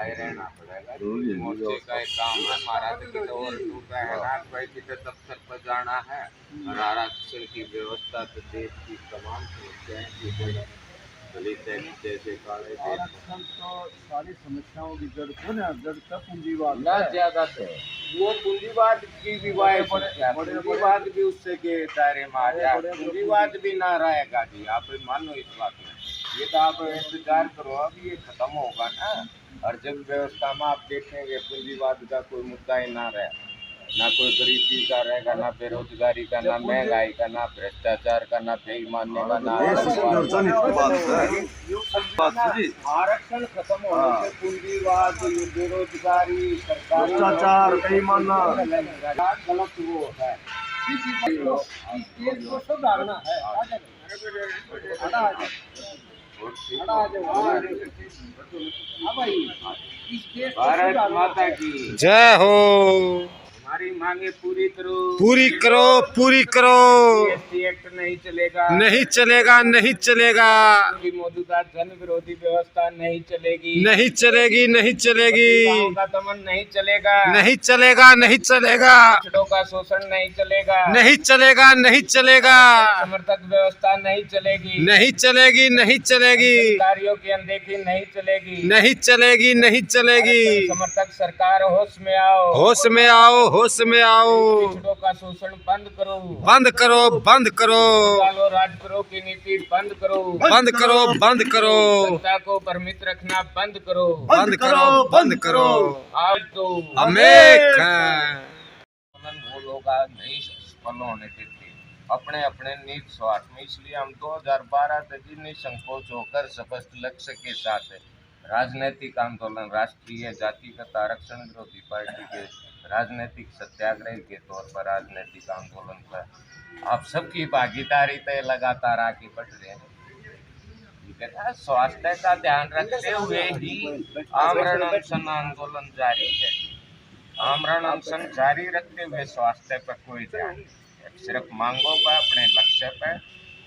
आए रहना पड़ेगा। मोर्चे का एक काम है, महाराज की तो और टूटा है ना, कोई किसी दफ्तर पर जाना है और आरक्षण की व्यवस्था तो देश की तमाम समस्याएं की दलित जैसे काले आरक्षण तो सारी समस्याओं की जड़ को ना, जड़ तक पूंजीवाद ना ज्यादा थे। वो पूंजीवाद की विवाद पूंजीवाद भी उससे के दायरे में आ जाए, पूंजीवाद भी ना रहेगा जी। आप मानो इस बात में, ये तो आप इंतजार करो, अब ये खत्म होगा ना। हर जगह व्यवस्था में आप देखेंगे पूंजीवाद का कोई मुद्दा ही ना रहे, ना कोई गरीबी का रहेगा, ना बेरोजगारी का, ना महंगाई का, ना भ्रष्टाचार का, ना बेईमानी का, ना आरक्षण खत्म होने से पूंजीवाद, बेरोजगारी, भ्रष्टाचार, बेईमाना गलत वो है। देश को सुधारना है। भारत माता की जय हो। हमारी मांगे पूरी करो, पूरी करो, पूरी करो। जीएसटी एक्ट नहीं चलेगा, नहीं चलेगा, नहीं चलेगा, मौजूदा जन विरोधी व्यवस्था नहीं चलेगी, नहीं चलेगी, नहीं चलेगी, महिलाओं का दमन नहीं चलेगा, नहीं चलेगा, नहीं चलेगा, पिछड़ों का शोषण नहीं चलेगा, नहीं चलेगा, नहीं चलेगा, समर्थक व्यवस्था नहीं चलेगी, नहीं चलेगी, नहीं चलेगी, अधिकारियों की अनदेखी नहीं चलेगी, नहीं चलेगी, नहीं चलेगी। समर्थक सरकार होश में आओ, होश में आओ, होश में आओ। पिछड़ों का शोषण बंद करो, बंद करो, बंद करो, डालो राजपुरों की नीति बंद करो, बंद करो, बंद करो, जनता को भ्रमित रखना बंद करो, बंद करो, बंद करो। आज तो हम एक हैं। वो लोग आज नहीं सफल होने देते अपने अपने निज स्वार्थ में। इसलिए हम 2012 तक ही निसंकोच होकर स्पष्ट लक्ष्य के साथ राजनीतिक आंदोलन, राष्ट्रीय जातिगत आरक्षण विरोधी पार्टी के राजनीतिक सत्याग्रह के तौर पर राजनीतिक आंदोलन पर आप सबकी भागीदारी तय लगातार आगे बढ़ रहे हैं। स्वास्थ्य का ध्यान रखते हुए ही आमरण अनशन आंदोलन जारी है। आमरण अनशन जारी रखते हुए स्वास्थ्य पर कोई ध्यान नहीं, सिर्फ मांगों पर, अपने लक्ष्य पर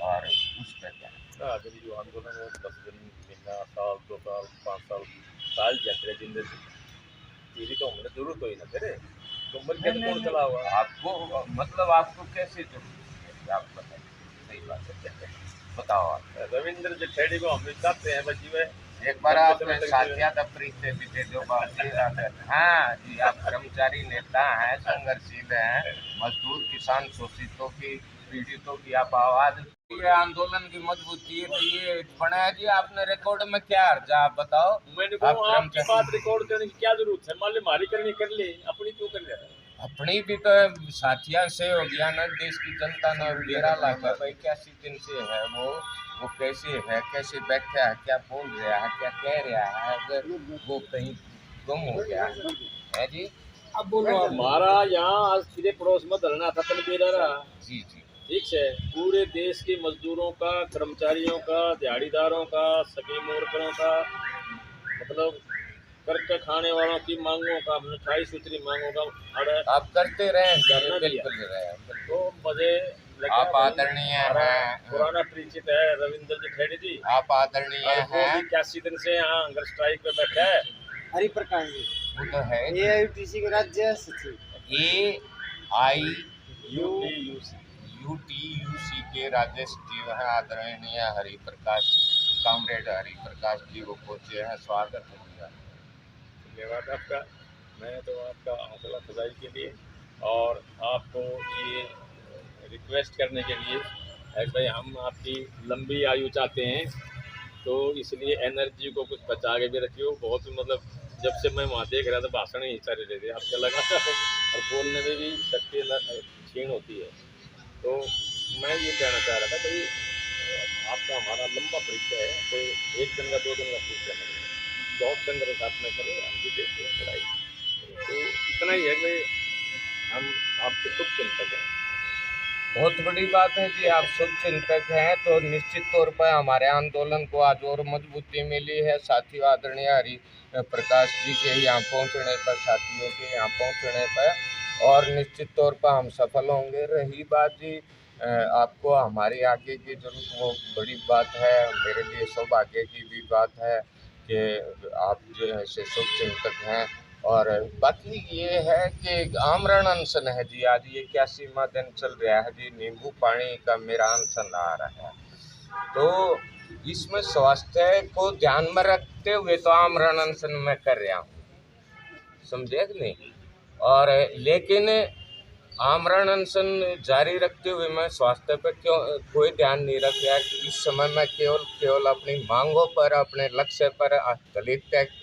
और उस पर ध्यान। जो आंदोलन है 10 दिन, महीना, साल, 2 साल, 5 साल जाते जिंदगी तेरी तो उम्र जरूरत हो ही ना तेरे तो उम्र के कौन चला हुआ आपको मतलब आपको कैसे जरूरत है, आप बताइए। सही बात है, बताओ आप। रविंद्र जठेड़ी को हम चाहते हैं बची हुए एक बार आप साथिया दफ्तरी से भी दे दो बात। हाँ जी, आप कर्मचारी नेता हैं, संघर्षशील हैं, मजदूर, किसान, शोषितों की, पीड़ितों की आप आवाज। ये आंदोलन की मजबूती है, तो ये बनाया जी आपने रिकॉर्ड में क्या अर्जा, आप बताओ। मैंने कहा आपकी बात रिकॉर्ड करने की क्या जरूरत है, मान ली हमारी करनी कर ले, अपनी क्यों कर ले। अपनी भी तो साथिया से हो गया ना, देश की जनता ने 13 लाख 81 दिन से है वो कैसे है, कैसे बैठा है, क्या बोल रहा है, क्या कह रहा है, अगर वो कहीं गुम हो गया है जी। अब बोलो हमारा यहाँ आज सीधे पड़ोस में धरना था तनवीरा जी जी, ठीक है। पूरे देश के मजदूरों का, कर्मचारियों का, दिहाड़ीदारों का, सभी वर्करों का, मतलब करके खाने वालों की मांगों का, 28 सूत्री मांगों का आप करते रहे, बिल्कुल रहे। तो मुझे आप आदरणीय हैं, पुराना परिचित है रविंद्र जठेड़ी जी, आप आदरणीय हैं। 81 दिन से यहाँ हंगर स्ट्राइक पे बैठे है। हरिप्रकाश जी, वो तो है AIUTC के राज्य सचिव, AIUTUC के राज्य सचिव हैं आदरणीय हरिप्रकाश, कॉमरेड हरिप्रकाश जी वो पहुंचे हैं। स्वागत है। धन्यवाद आपका। मैं तो आपका हौसला अफजाई के लिए और आपको ये रिक्वेस्ट करने के लिए भाई, हम आपकी लंबी आयु चाहते हैं, तो इसलिए एनर्जी को कुछ बचा के भी रखियो। बहुत मतलब जब से मैं वहाँ देख रहा था भाषण ही सारे ले रहे आपका लगा और बोलने में भी शक्ति क्षीण होती है। तो मैं ये कहना चाह रहा था भाई, आपका हमारा लंबा परिचय है, कोई 1 दिन का 2 दिन का परिचय नहीं है, बहुत संघर्ष आपने करे, हम भी देखते हैं लड़ाई। तो इतना ही है भाई, हम आपके शुभ चिंतक हैं। बहुत बड़ी बात है जी, आप शुभ चिंतक हैं, तो निश्चित तौर पर हमारे आंदोलन को आज और मजबूती मिली है। साथियों, आदरणीय हरि प्रकाश जी के यहाँ पहुँचने पर, साथियों के यहाँ पहुँचने पर, और निश्चित तौर पर हम सफल होंगे। रही बात जी आपको हमारी आगे की जरूरत, वो बड़ी बात है, मेरे लिए सौभाग्य की भी बात है कि आप जो है से शुभ चिंतक हैं। और बाकी ये है कि आमरण अनशन है जी, आज ये 81वां दिन चल रहा है जी, नींबू पानी का मेरा अनशन आ रहा है। तो इसमें स्वास्थ्य को ध्यान में रखते हुए तो आमरण अनशन मैं कर रहा हूँ, समझे कि नहीं। और लेकिन आमरण अनशन जारी रखते हुए मैं स्वास्थ्य पर क्यों कोई ध्यान नहीं रख रहा कि इस समय मैं केवल अपनी मांगों पर, अपने लक्ष्य पर दलित एक्ट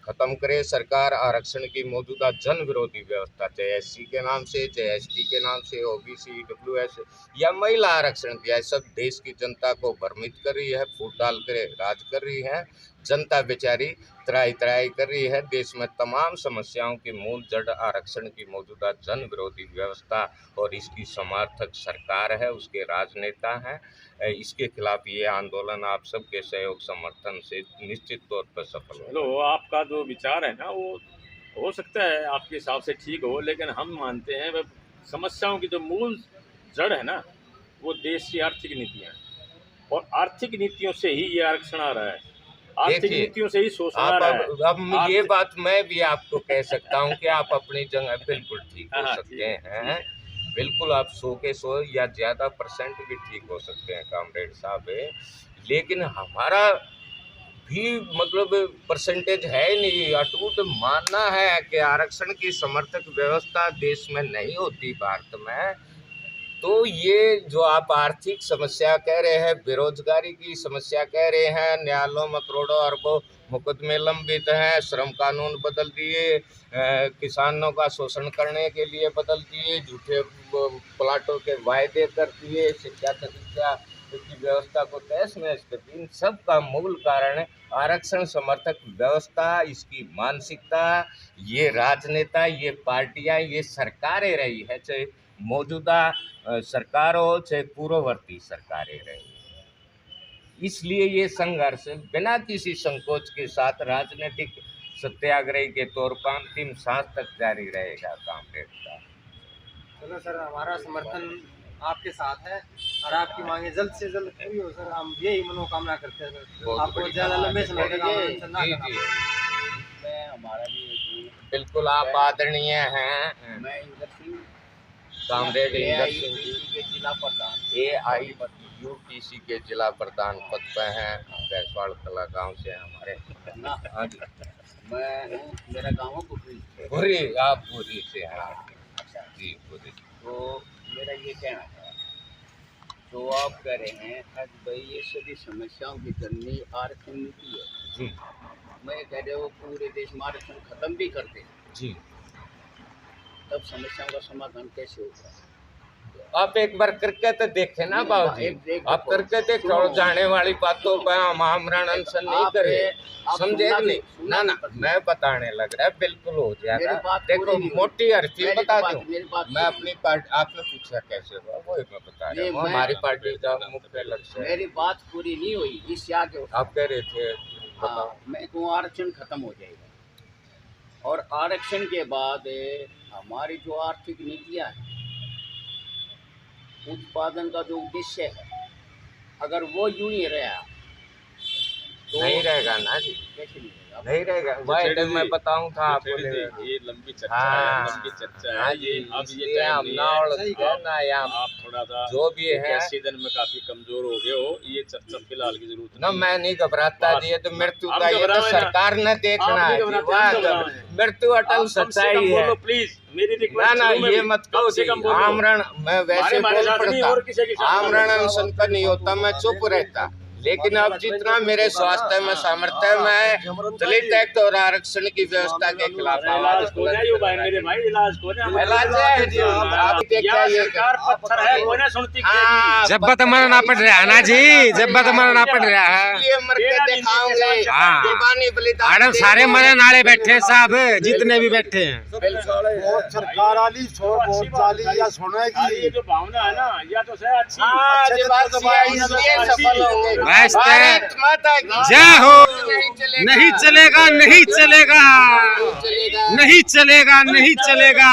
खत्म करे सरकार, आरक्षण की मौजूदा जन विरोधी व्यवस्था, चाहे एससी के नाम से, चाहे एसटी के नाम से, ओबीसी, ईडब्ल्यूएस या महिला आरक्षण दिया है, सब देश की जनता को भ्रमित कर रही है, फूट डाल कर राज कर रही है। जनता बेचारी त्राही त्राही कर रही है। देश में तमाम समस्याओं की मूल जड़ आरक्षण की मौजूदा जन विरोधी व्यवस्था और इसकी समर्थक सरकार है, उसके राजनेता हैं। इसके खिलाफ ये आंदोलन आप सबके सहयोग समर्थन से निश्चित तौर पर सफल हो। चलो, आपका जो विचार है ना वो हो सकता है आपके हिसाब से ठीक हो, लेकिन हम मानते हैं वह समस्याओं की जो मूल जड़ है ना वो देश की आर्थिक नीतियाँ हैं, और आर्थिक नीतियों से ही ये आरक्षण आ रहा है, आर्थिक नीतियों से ही शोषण आ रहा है। अब ये बात मैं भी आपको कह सकता हूँ कि आप अपनी जगह बिल्कुल ठीक हो सकते हैं, बिल्कुल आप 100 के 100 या ज़्यादा % भी ठीक हो सकते हैं कामरेड साहब, लेकिन हमारा भी मतलब परसेंटेज है नहीं। अटूट मानना है कि आरक्षण की समर्थक व्यवस्था देश में नहीं होती भारत में, तो ये जो आप आर्थिक समस्या कह रहे हैं, बेरोजगारी की समस्या कह रहे हैं, न्यायालयों में करोड़ों अरबों मुकदमे लंबित हैं, श्रम कानून बदल दिए, किसानों का शोषण करने के लिए बदल दिए, झूठे प्लाटों के वायदे कर दिए, शिक्षा की व्यवस्था को तहस नहस कर दी। इन सब का मूल कारण आरक्षण समर्थक व्यवस्था, इसकी मानसिकता, ये राजनेता, ये पार्टियां, ये सरकारें रही है, चाहे मौजूदा सरकार हो चाहे पूर्ववर्ती सरकारें रही। इसलिए ये संघर्ष बिना किसी संकोच के साथ राजनीतिक सत्याग्रह के तौर पर अंतिम सांस तक जारी रहेगा कामरेड का। चलो सर, हमारा समर्थन आपके साथ है और आपकी मांगे जल्द से जल्द पूरी हो सर, हम यही मनोकामना करते हैं सर। आपको ज़्यादा लंबे समय तक हमारा भी बिल्कुल आप आदरणीय हैं। मैं इंदर सिंह, कामरेड इंदर सिंह के जिला प्रधान, AIUTC के जिला प्रधान पद पर हैं, बैसवाड़ कला गांव से हमारे। हाँ जी, मैं हूँ, मेरा गाँव है पुरी। भूरी, आप भूरी से हैं? अच्छा जी, भूरी। तो मेरा ये कहना है, तो आप कह रहे हैं आज भाई ये सभी समस्याओं की जननी आरक्षण नीति है जी। मैं कह रहे हो पूरे देश में आरक्षण खत्म भी कर दे जी, तब समस्याओं का समाधान कैसे होगा? आप एक बार करके तो देखे ना बाबू जी, आप करके देखो, जाने वाली बातों पर हम आमरण अनशन नहीं करें, समझे कि नहीं? ना ना, मैं बताने लग रहा है, बिल्कुल हो जाएगा। देखो मोटी अर्जी बता दूं, मैं अपनी पार्टी, आपने पूछा कैसे हुआ, वो मैं बता रहा हूँ। हमारी पार्टी का मुख्य लक्ष्य, मेरी बात पूरी नहीं हुई, इससे आगे आप कह रहे थे, बताओ। मैं कहूँ आरक्षण खत्म हो जाएगा, और आरक्षण के बाद हमारी जो आर्थिक नीतियाँ हैं, उत्पादन का जो उद्देश्य है, अगर वो यूं ही रहा तो नहीं रहेगा ना जी, कैसे नहीं रहेगा? नहीं रहेगा। भाई मैं बताऊं था आपको, ये लंबी चर्चा हाँ, है, लंबी चर्चा हाँ है जी, ये। अब ये इसलिए टाइम हम नहीं ना है, उलझना या आप थोड़ा सा जो भी है, 81 दिन में काफी कमजोर हो गए हो, ये चर्चा फिलहाल की जरूरत ना, मैं नहीं घबराता जी, ये तो मृत्यु का, ये तो घबराओ ना। सरकार ने देखना है जी, वाह, मृत्यु अटल सच्चाई है। प्लीज मेरी ना रिक्वेस्ट ना, ये मत कहो जी, आमरण, मैं वैसे बोल पड़ता, आमरण अनशन का नहीं होता, मैं चुप रहता, लेकिन अब जितना मेरे स्वास्थ्य में सामर्थ्य है, मैं दलित एक्ट और आरक्षण की व्यवस्था के खिलाफ आवाज मेरे भाई, इलाज को इलाज है जी, आप देखिए ये सरकार पत्थर है, कोई ना सुनती। हाँ, जब बात मरना पड़ रहा है ना जी, जब बात मरना पड़ रहा है, इसलिए मर के दिखाऊंगे, हाँ। कुर्बानी बलिदान मैडम सारे मरे नाले बैठे हैं साहब, जितने भी बैठे हैं। बहुत सरकार वाली बहुत चाली या सुनेगी, ये जो भावना है ना, या तो सही अच्छी हाँ, इसलिए सफल होंगे। भारत माता की जय हो। नहीं चलेगा, नहीं चलेगा, नहीं चलेगा, नहीं चलेगा।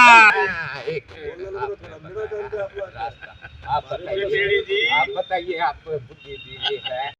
आप बताइए, आप बताइए, आप बुद्धि दीजिए है।